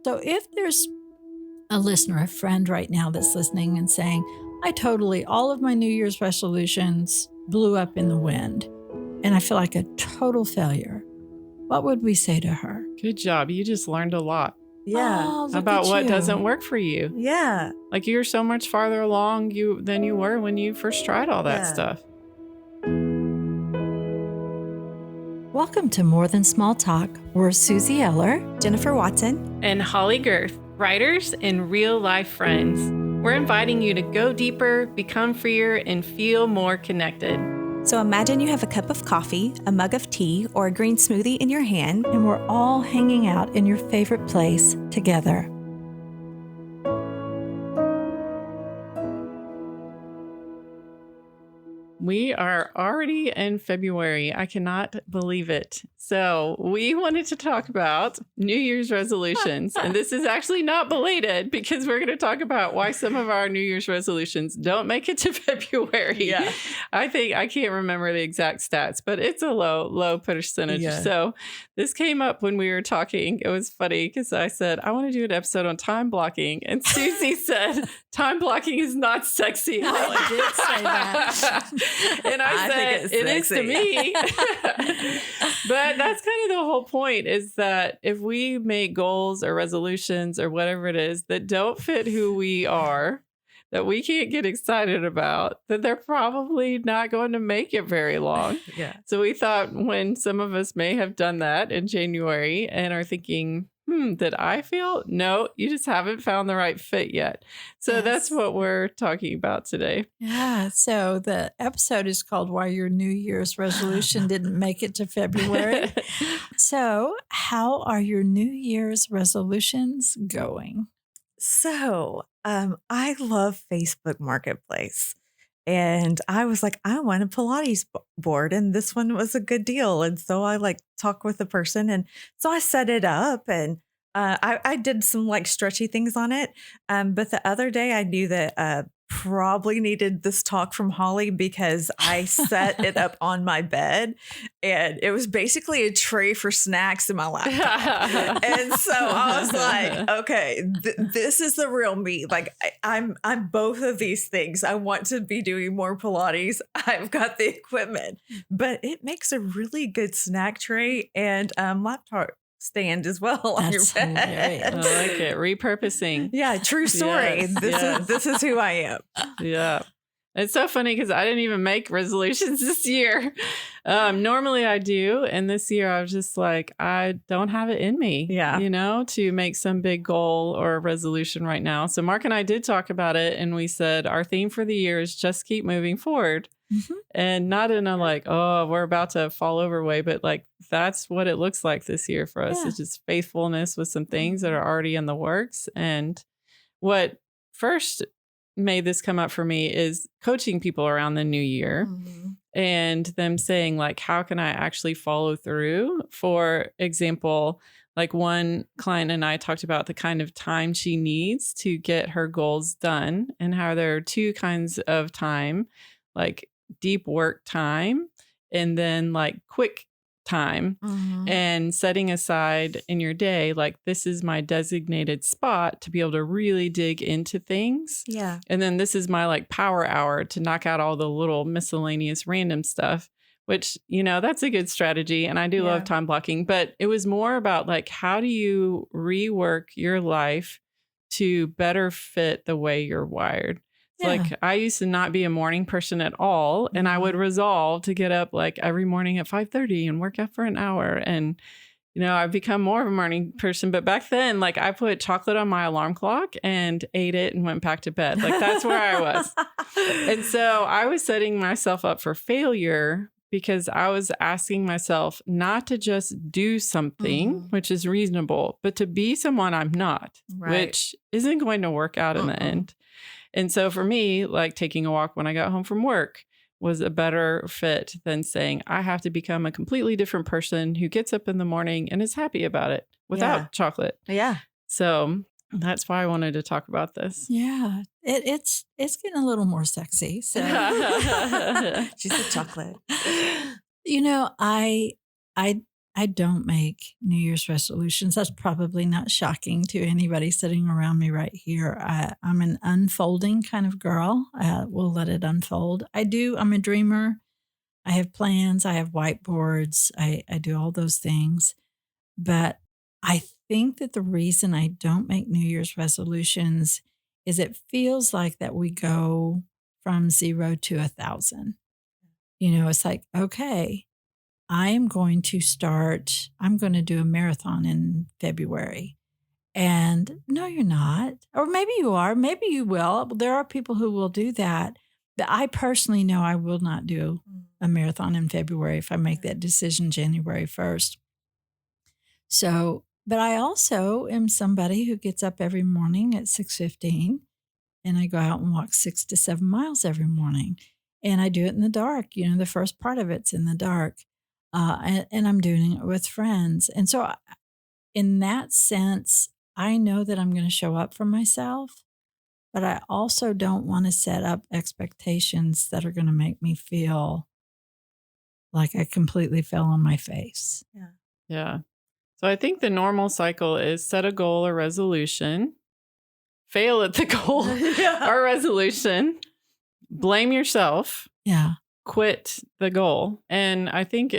So if there's a listener, a friend right now that's listening and saying, all of my New Year's resolutions blew up in the wind and I feel like a total failure, what would we say to her? Good job. You just learned a lot. Yeah. Oh, About what doesn't work for you. Yeah. Like you're so much farther along than you were when you first tried all that stuff. Welcome to More Than Small Talk. We're Susie Eller, Jennifer Watson, and Holly Girth, writers and real life friends. We're inviting you to go deeper, become freer, and feel more connected. So imagine you have a cup of coffee, a mug of tea, or a green smoothie in your hand, and we're all hanging out in your favorite place together. We are already in February. I cannot believe it. So we wanted to talk about New Year's resolutions. And this is actually not belated because we're going to talk about why some of our New Year's resolutions don't make it to February. Yeah. I can't remember the exact stats, but it's a low percentage. Yeah. So this came up when we were talking. It was funny because I said, I want to do an episode on time blocking. And Susie said, time blocking is not sexy. I did say that. And I said, it is to me. But that's kind of the whole point, is that if we make goals or resolutions or whatever it is that don't fit who we are, that we can't get excited about, that they're probably not going to make it very long. Yeah. So we thought, when some of us may have done that in January and are thinking, did I feel? No, you just haven't found the right fit yet. So Yes. That's what we're talking about today. Yeah. So the episode is called Why Your New Year's Resolution Didn't Make It to February. So how are your New Year's resolutions going? So I love Facebook Marketplace. And I was like, I want a Pilates board, and this one was a good deal. And so I talk with the person, and so I set it up, and I did some stretchy things on it. But the other day I knew that probably needed this talk from Holly because I set it up on my bed, and it was basically a tray for snacks in my laptop. And so I was like, okay, this is the real me. I'm both of these things. I want to be doing more Pilates. I've got the equipment, but it makes a really good snack tray and laptop stand as well on your That's bed. hilarious. I like it. Repurposing. Yeah, true story. Yes, This is who I am. Yeah. It's so funny because I didn't even make resolutions this year. Normally I do. And this year I was just like, I don't have it in me, to make some big goal or resolution right now. So Mark and I did talk about it. And we said, our theme for the year is just keep moving forward. Mm-hmm. And not in a we're about to fall over way, but that's what it looks like this year for us. Yeah. It's just faithfulness with some things that are already in the works. And what first made this come up for me is coaching people around the new year and them saying how can I actually follow through? For example, one client and I talked about the kind of time she needs to get her goals done, and how there are two kinds of time, deep work time and then quick time, and setting aside in your day, this is my designated spot to be able to really dig into things. Yeah. And then this is my power hour to knock out all the little miscellaneous random stuff, which, that's a good strategy. And I do love time blocking, but it was more about how do you rework your life to better fit the way you're wired? Yeah. I used to not be a morning person at all. And I would resolve to get up every morning at 5:30 and work out for an hour. And, I've become more of a morning person. But back then, I put chocolate on my alarm clock and ate it and went back to bed. That's where I was. And so I was setting myself up for failure because I was asking myself not to just do something, which is reasonable, but to be someone I'm not, which isn't going to work out in the end. And so for me, taking a walk when I got home from work was a better fit than saying I have to become a completely different person who gets up in the morning and is happy about it without chocolate. Yeah. So that's why I wanted to talk about this. Yeah. It's getting a little more sexy. So She said chocolate. I I don't make New Year's resolutions. That's probably not shocking to anybody sitting around me right here. I'm an unfolding kind of girl. We'll let it unfold. I'm a dreamer. I have plans. I have whiteboards. I do all those things. But I think that the reason I don't make New Year's resolutions is it feels like that we go from 0 to 1,000. It's like, okay, I'm going to do a marathon in February. And no, you're not. Or maybe you are. Maybe you will. There are people who will do that. But I personally know I will not do a marathon in February if I make that decision January 1st. So, but I also am somebody who gets up every morning at 6:15 and I go out and walk 6 to 7 miles every morning. And I do it in the dark. The first part of it's in the dark. And I'm doing it with friends. And so in that sense, I know that I'm going to show up for myself, but I also don't want to set up expectations that are going to make me feel like I completely fell on my face. Yeah. So I think the normal cycle is set a goal or resolution, fail at the goal or resolution, blame yourself. Yeah. Quit the goal. And I think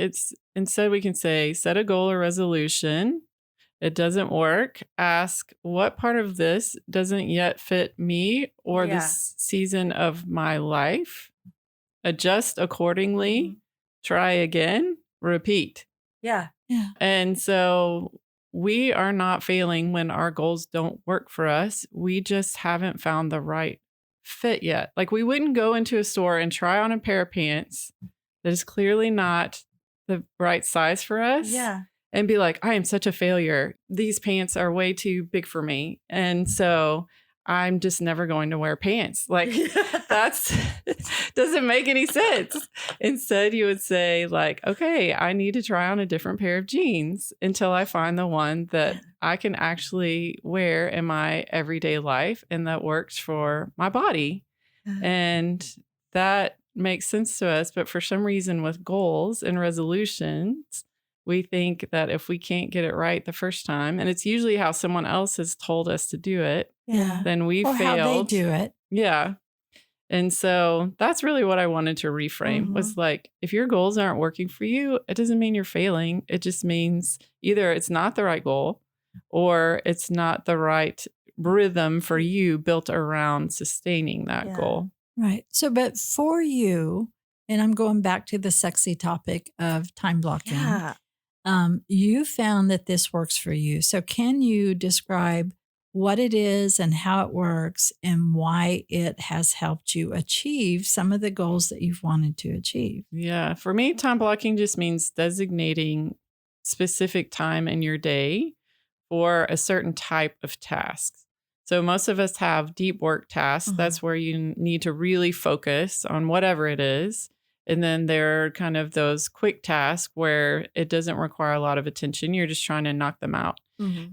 instead we can say, set a goal or resolution. It doesn't work. Ask, what part of this doesn't yet fit me or this season of my life? Adjust accordingly. Try again. Repeat. Yeah. And so we are not failing when our goals don't work for us. We just haven't found the right fit yet. Like we wouldn't go into a store and try on a pair of pants that is clearly not the right size for us. Yeah. And be like, I am such a failure. These pants are way too big for me. And so I'm just never going to wear pants. Like that's doesn't make any sense. Instead, you would say like, okay, I need to try on a different pair of jeans until I find the one that I can actually wear in my everyday life and that works for my body. And that makes sense to us. But for some reason with goals and resolutions, we think that if we can't get it right the first time, and it's usually how someone else has told us to do it, then we or failed. How they do it. Yeah. And so that's really what I wanted to reframe was like, if your goals aren't working for you, it doesn't mean you're failing. It just means either it's not the right goal or it's not the right rhythm for you built around sustaining that goal. Right. So, but for you, and I'm going back to the sexy topic of time blocking. Yeah. You found that this works for you. So can you describe what it is and how it works and why it has helped you achieve some of the goals that you've wanted to achieve? Yeah. For me, time blocking just means designating specific time in your day for a certain type of task. So most of us have deep work tasks. That's where you need to really focus on whatever it is. And then there are kind of those quick tasks where it doesn't require a lot of attention. You're just trying to knock them out.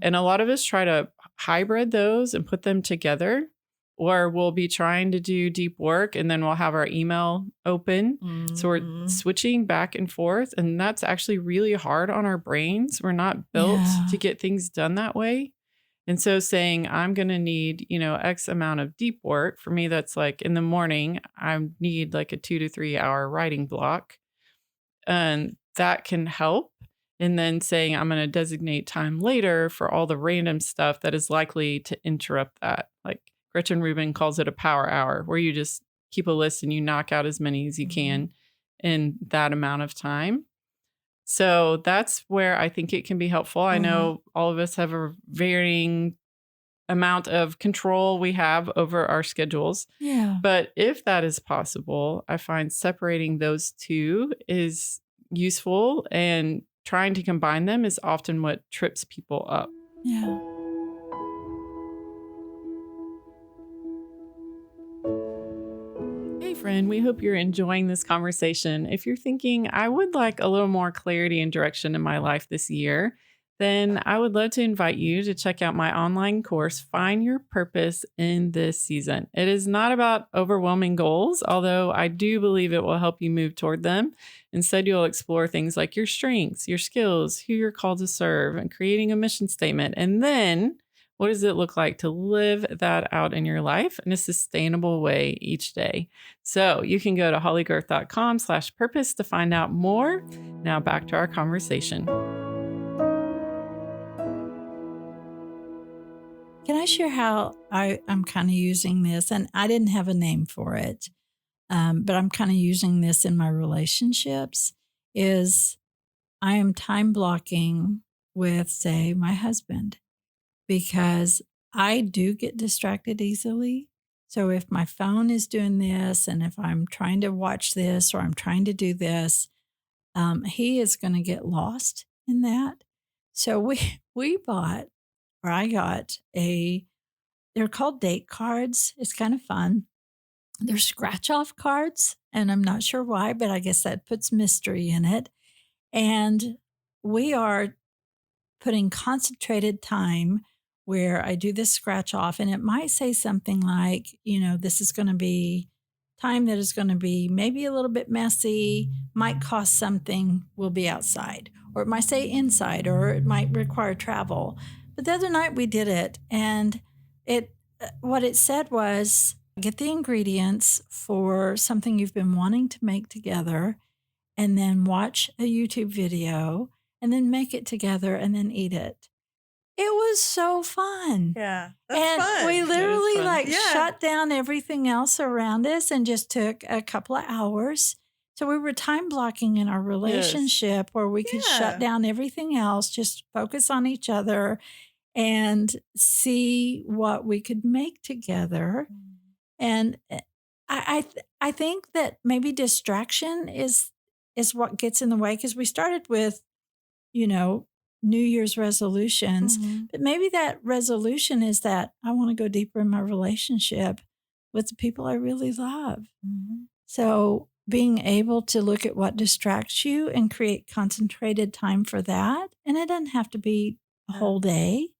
And a lot of us try to hybrid those and put them together, or we'll be trying to do deep work and then we'll have our email open. So we're switching back and forth. And that's actually really hard on our brains. We're not built to get things done that way. And so saying, I'm going to need, X amount of deep work. For me, that's like in the morning, I need like a 2 to 3 hour writing block. And that can help. And then saying, I'm going to designate time later for all the random stuff that is likely to interrupt that. Like Gretchen Rubin calls it a power hour, where you just keep a list and you knock out as many as you can in that amount of time. So that's where I think it can be helpful. I know all of us have a varying amount of control we have over our schedules. Yeah. But if that is possible, I find separating those two is useful, and trying to combine them is often what trips people up. Yeah. Hey, friend, we hope you're enjoying this conversation. If you're thinking, I would like a little more clarity and direction in my life this year, then I would love to invite you to check out my online course, Find Your Purpose in This Season. It is not about overwhelming goals, although I do believe it will help you move toward them. Instead, you'll explore things like your strengths, your skills, who you're called to serve, and creating a mission statement. And then, what does it look like to live that out in your life in a sustainable way each day? So you can go to hollygirth.com/purpose to find out more. Now back to our conversation. Can I share how I'm kind of using this? And I didn't have a name for it, but I'm kind of using this in my relationships. Is I am time blocking with, say, my husband, because I do get distracted easily. So if my phone is doing this, and if I'm trying to watch this or I'm trying to do this, he is going to get lost in that. So we bought, or I got they're called date cards. It's kind of fun. They're scratch off cards, and I'm not sure why, but I guess that puts mystery in it. And we are putting concentrated time where I do this scratch off, and it might say something like, this is going to be time that is going to be maybe a little bit messy, might cost something, will be outside, or it might say inside, or it might require travel. But the other night we did it, and what it said was, get the ingredients for something you've been wanting to make together, and then watch a YouTube video, and then make it together, and then eat it. It was so fun. Yeah, and fun. We literally Yeah. shut down everything else around us and just took a couple of hours. So we were time blocking in our relationship where we could shut down everything else, just focus on each other and see what we could make together. And I think that maybe distraction is what gets in the way, because we started with, New Year's resolutions, but maybe that resolution is that I want to go deeper in my relationship with the people I really love. So being able to look at what distracts you and create concentrated time for that. And it doesn't have to be a whole day.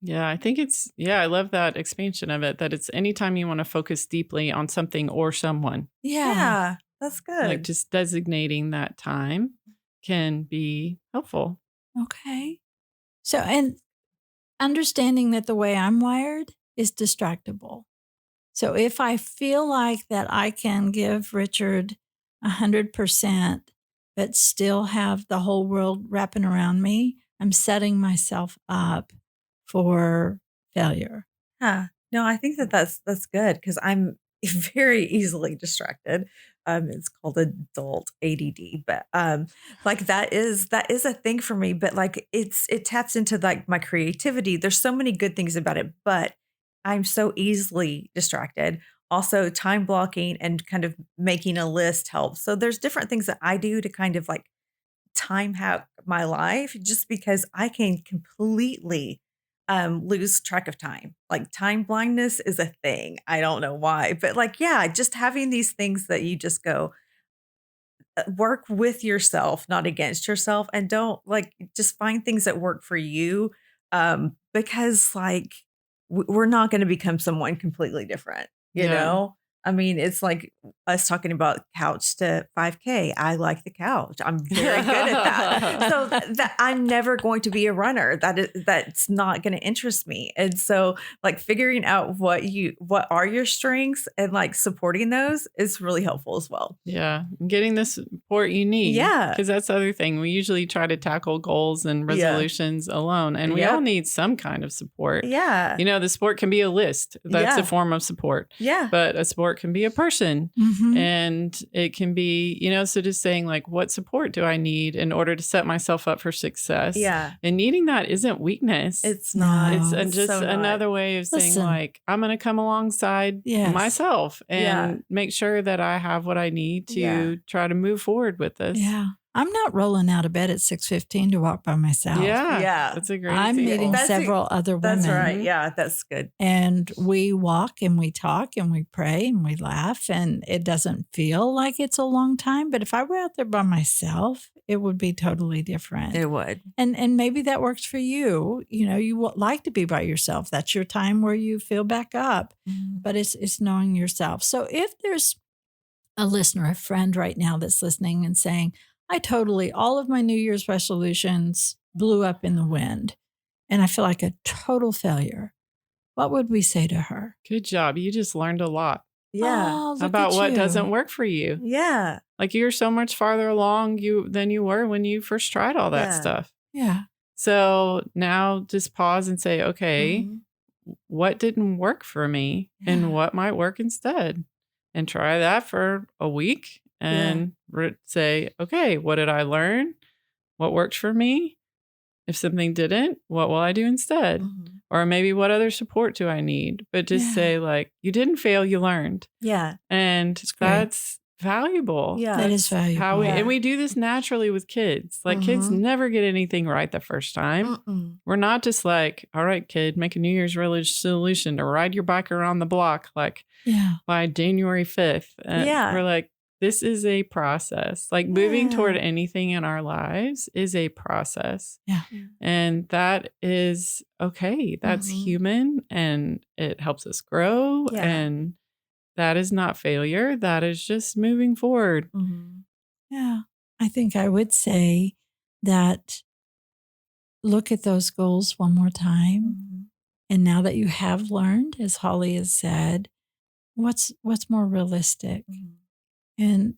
Yeah, I think I love that expansion of it, that it's anytime you want to focus deeply on something or someone. Yeah, that's good. Like just designating that time can be helpful. Okay. So, and understanding that the way I'm wired is distractible. So if I feel like that I can give Richard 100%, but still have the whole world wrapping around me, I'm setting myself up for failure. Yeah. No, I think that's good, because I'm very easily distracted. It's called adult ADD, but that is a thing for me. But it taps into my creativity. There's so many good things about it, but I'm so easily distracted. Also, time blocking and kind of making a list helps. So there's different things that I do to kind of time hack my life, just because I can completely lose track of time. Time blindness is a thing. I don't know why, but just having these things that you just go, work with yourself, not against yourself, and don't just find things that work for you. Because we're not going to become someone completely different, you know? I mean, it's like us talking about couch to 5K. I like the couch. I'm very good at that. So that I'm never going to be a runner. That's not going to interest me. And so figuring out what are your strengths and supporting those is really helpful as well. Yeah. Getting the support you need. Yeah. Because that's the other thing. We usually try to tackle goals and resolutions alone, and we all need some kind of support. Yeah. The support can be a list. That's a form of support. Yeah. But a support can be a person, and it can be, so just saying what support do I need in order to set myself up for success? Yeah. And needing that isn't weakness. It's not. It's just so another not. way of saying I'm going to come alongside myself and make sure that I have what I need to try to move forward with this. Yeah. I'm not rolling out of bed at 6:15 to walk by myself. Yeah. That's a great I'm example. meeting That's several other women. That's right. Yeah, that's good. And we walk and we talk and we pray and we laugh, and it doesn't feel like it's a long time. But if I were out there by myself, it would be totally different. It would. And maybe that works for you. You know, you would like to be by yourself. That's your time where you feel back up. But it's knowing yourself. So if there's a listener, a friend right now that's listening and saying, all of my New Year's resolutions blew up in the wind, and I feel like a total failure, what would we say to her? Good job. You just learned a lot Yeah. Oh, look about at what you. doesn't work for you. Yeah. Like you're so much farther along than you were when you first tried all that Yeah. stuff. Yeah. So now just pause and say, okay, Mhm. what didn't work for me Yeah. and what might work instead? And try that for a week and say, okay, what did I learn? What worked for me? If something didn't, what will I do instead? Mhm. Or maybe what other support do I need? But just Yeah. say like, you didn't fail, you learned. Yeah. And great. that's valuable. Yeah. That is That's valuable. how we, Yeah. and we do this naturally with kids. Like kids Mhm. never get anything right the first time. Mm-mm. We're not just like, all right, kid, make a New Year's resolution to ride your bike around the block like Yeah. by January 5th. And Yeah. we're like, this is a process. Like moving Yeah. toward anything in our lives is a process. Yeah. And that is okay. That's Mhm. human and it helps us grow. Yeah. And that is not failure. That is just moving forward. Mhm. Yeah. I think I would say that look at those goals one more time. Mhm. And now that you have learned, as Holly has said, what's more realistic? Mhm. And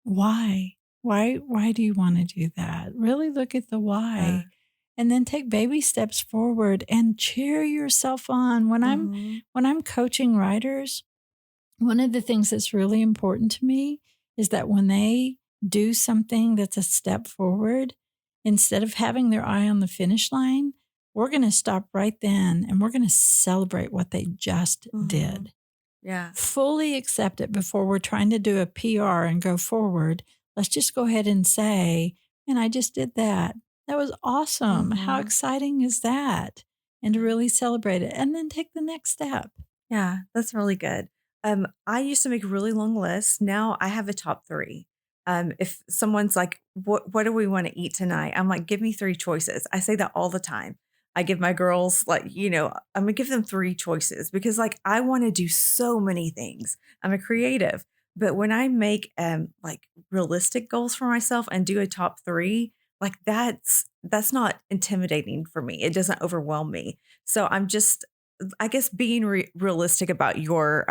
why? Why do you want to do that? Really look at the why. Yeah. And then take baby steps forward and cheer yourself on. When Mhm. I'm coaching writers, one of the things that's really important to me is that when they do something that's a step forward, instead of having their eye on the finish line, we're going to stop right then and we're going to celebrate what they just Mhm. did. Yeah. Fully accept it before we're trying to do a PR and go forward. Let's just go ahead and say, man, I just did that. That was awesome. How Mhm. exciting is that? And to really celebrate it and then take the next step. Yeah, that's really good. I used to make really long lists. Now I have a top 3. If someone's like, what do we want to eat tonight? I'm like, give me 3 choices. I say that all the time. I give my girls like, I'm gonna give them 3 choices because like I want to do so many things. I'm a creative. But when I make like realistic goals for myself and do a top 3, like that's not intimidating for me. It doesn't overwhelm me. So I'm just, I guess, being realistic about your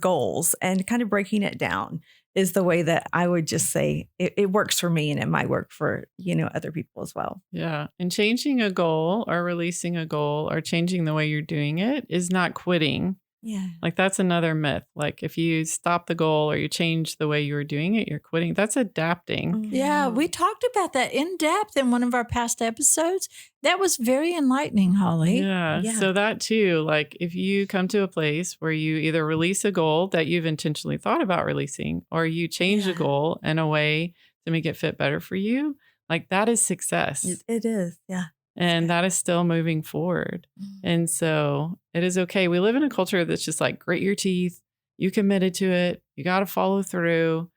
goals and kind of breaking it down is the way that I would just say it works for me, and it might work for other people as well. Yeah. And changing a goal or releasing a goal or changing the way you're doing it is not quitting. Yeah. Like that's another myth. Like if you stop the goal or you change the way you were doing it, you're quitting. That's adapting. Yeah, we talked about that in depth in one of our past episodes. That was very enlightening, Holly. Yeah. Yeah. So that too, like if you come to a place where you either release a goal that you've intentionally thought about releasing, or you change the Yeah. goal in a way to make it fit better for you, like that is success. It is. Yeah. And that is still moving forward. And so it is okay. We live in a culture that's just like, grit your teeth. You committed to it. You got to follow through.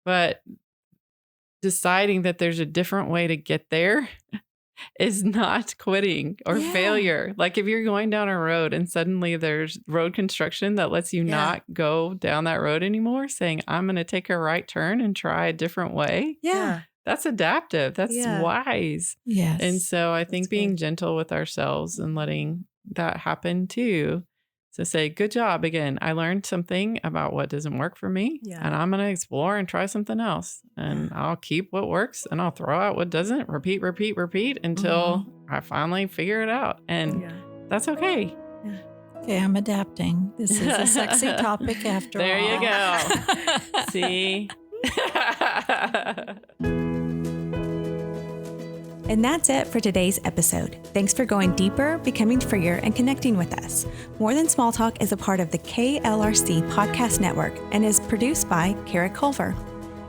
But deciding that there's a different way to get there is not quitting or Yeah. failure. Like if you're going down a road and suddenly there's road construction that lets you Yeah. not go down that road anymore, saying, I'm going to take a right turn and try a different way. Yeah. That's adaptive. That's Yeah. wise. Yes. And so I think That's being good. gentle with ourselves and letting that happen too. So say, good job. Again, I learned something about what doesn't work for me. Yeah. And I'm going to explore and try something else. And I'll keep what works and I'll throw out what doesn't. Repeat until I finally figure it out. And Yeah. that's okay. Okay, I'm adapting. This is a sexy topic after There all. you go. See? And that's it for today's episode. Thanks for going deeper, becoming freer, and connecting with us. More Than Small Talk is a part of the KLRC Podcast Network and is produced by Kara Culver.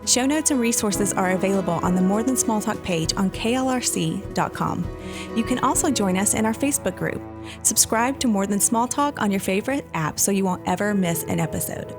Show notes and resources are available on the More Than Small Talk page on klrc.com. You can also join us in our Facebook group. Subscribe to More Than Small Talk on your favorite app so you won't ever miss an episode.